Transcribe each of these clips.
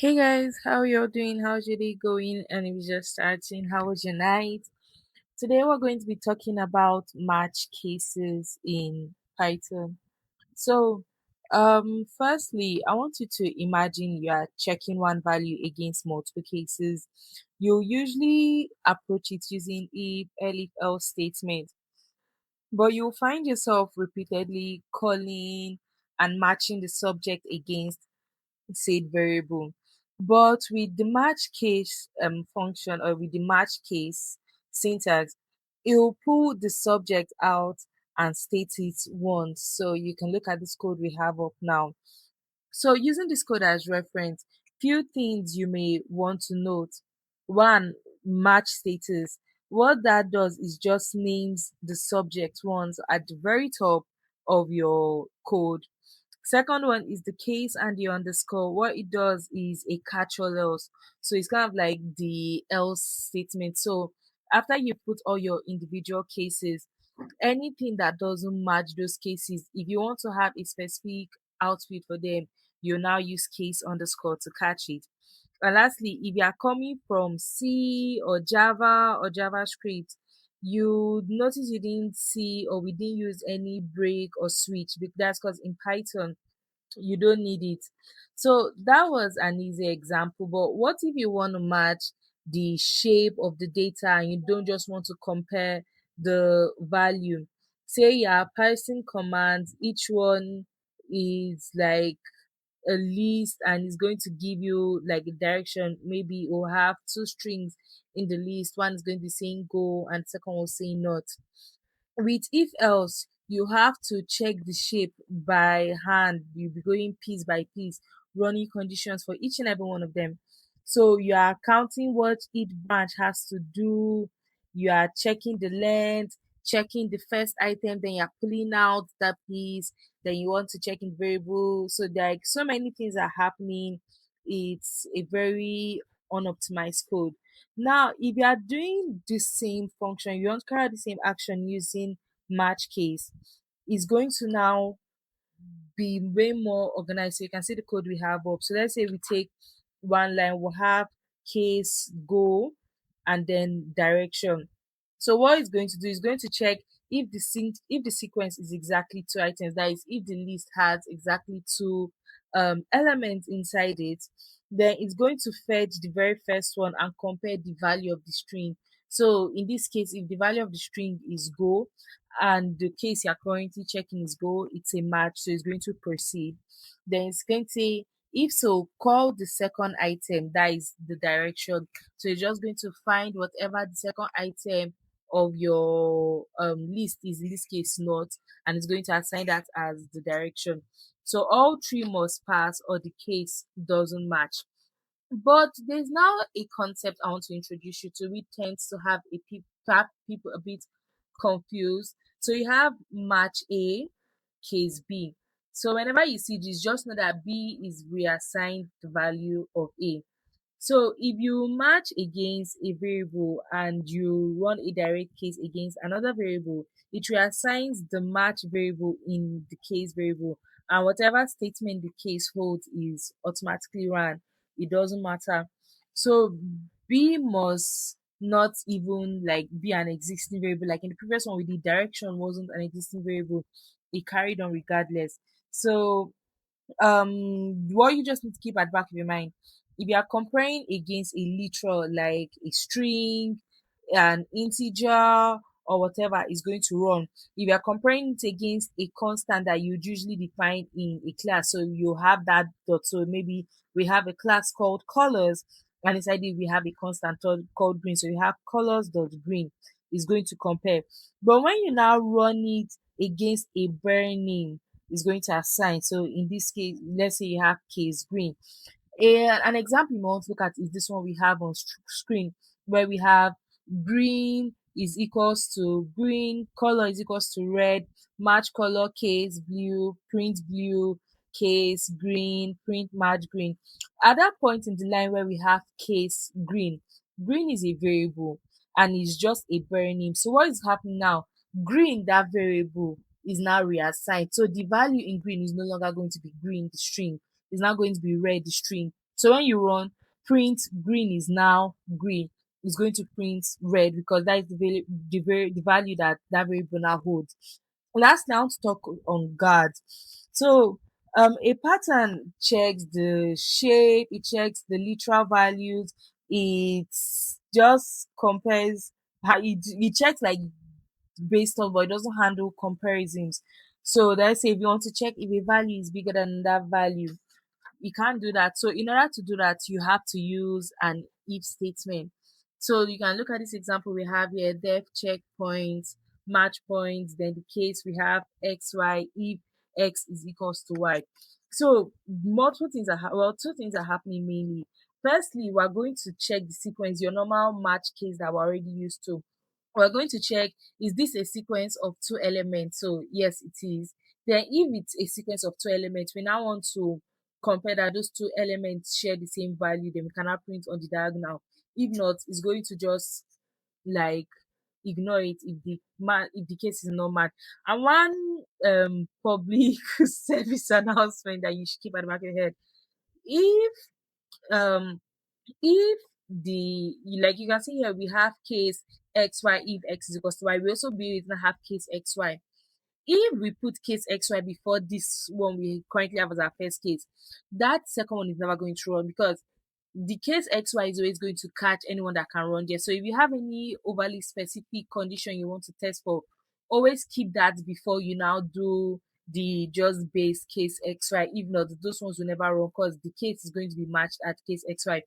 Hey guys, how y'all doing? How's your day going? And if you're just starting, how was your night? Today we're going to be talking about match cases in Python. So, firstly, I want you to imagine you are checking one value against multiple cases. You'll usually approach it using if, elif, else statement, but you'll find yourself repeatedly calling and matching the subject against said variable. But with the match case function, or with the match case syntax, it will pull the subject out and state it once. So you can look at this code we have up now. So using this code as reference, few things you may want to note. One, match status. What that does is just names the subject once at the very top of your code. Second one is the case and the underscore. What it does is a catch-all else. So it's kind of like the else statement. So after you put all your individual cases, anything that doesn't match those cases, if you want to have a specific output for them, you now use case underscore to catch it. And lastly, if you are coming from C or Java or JavaScript, you notice you didn't see or we didn't use any break or switch. That's because in Python you don't need it. So that was an easy example. But what if you want to match the shape of the data and you don't just want to compare the value? Say you are parsing commands, each one is like a list and it's going to give you like a direction. Maybe it will have two strings in the list. One is going to be saying go and second one saying not. With if else, you have to check the shape by hand. You'll be going piece by piece, running conditions for each and every one of them. So you are counting what each branch has to do. You are checking the length, checking the first item, then you're pulling out that piece, then you want to check in variable. So there are like so many things are happening. It's a very unoptimized code. Now, if you are doing the same function, you want to carry out the same action using match case, it's going to now be way more organized. So you can see the code we have up. So let's say we take one line, we'll have case go and then direction. So what it's going to do is going to check if the sequence is exactly two items, that is if the list has exactly two elements inside it, then it's going to fetch the very first one and compare the value of the string. So in this case, if the value of the string is go and the case you're currently checking is go, it's a match, so it's going to proceed. Then it's going to say if so, call the second item, that is the direction. So you're just going to find whatever the second item of your list is, in this case not, and it's going to assign that as the direction. So all three must pass or the case doesn't match. But there's now a concept I want to introduce you to, which tends to have people a bit confused. So you have match A, case B. So whenever you see this, just know that B is reassigned the value of A. So if you match against a variable and you run a direct case against another variable, it reassigns the match variable in the case variable, and whatever statement the case holds is automatically run. It doesn't matter. So B must not even like be an existing variable. Like in the previous one, with the direction wasn't an existing variable. It carried on regardless. So what you just need to keep at back of your mind, if you are comparing against a literal like a string, an integer, or whatever is going to run, if you are comparing it against a constant that you usually define in a class, so you have that dot. So maybe we have a class called colors, and inside it we have a constant called green, so you have colors dot green is going to compare. But when you now run it against a burning, is going to assign. So in this case, let's say you have case green. An example you want to look at is this one we have on screen, where we have green is equals to green, color is equals to red, match color, case blue, case green, print match green. At that point in the line where we have case green, green is a variable and is just a bare name. So what is happening now? Green, that variable, is now reassigned. So the value in green is no longer going to be green, the string. It's now going to be red, the string. So when you run print green is now green, it's going to print red because that is the value that that variable now holds. Last now to talk on guard. So a pattern checks the shape, it checks the literal values, it just compares it checks like based on, but it doesn't handle comparisons. So let's say if you want to check if a value is bigger than that value, you can't do that. So in order to do that, you have to use an if statement. So you can look at this example we have here: def check points, match points, then the case we have x, y, if x is equals to y. So multiple things are well, two things are happening mainly. Firstly, we're going to check the sequence, your normal match case that we're already used to. We're going to check, is this a sequence of two elements? So yes, it is. Then if it's a sequence of two elements, we now want to compare that those two elements share the same value, then we cannot print on the diagonal. If not, it's going to just like ignore it if the case is not mad. And one public service announcement that you should keep at the back of your head: if um if the like you can see here, we have case xy if x is equals to y. We also be able to have case xy. If we put case xy before this one we currently have as our first case, that second one is never going to run because the case xy is always going to catch anyone that can run there. So if you have any overly specific condition you want to test for, always keep that before you now do the just base case xy. If not, those ones will never run because the case is going to be matched at case xy.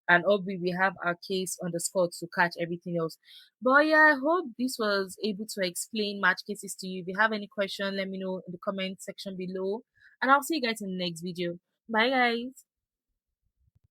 And obviously we have our case underscore to catch everything else. But yeah, I hope this was able to explain match cases to you. If you have any question, let me know in the comment section below. And I'll see you guys in the next video. Bye guys.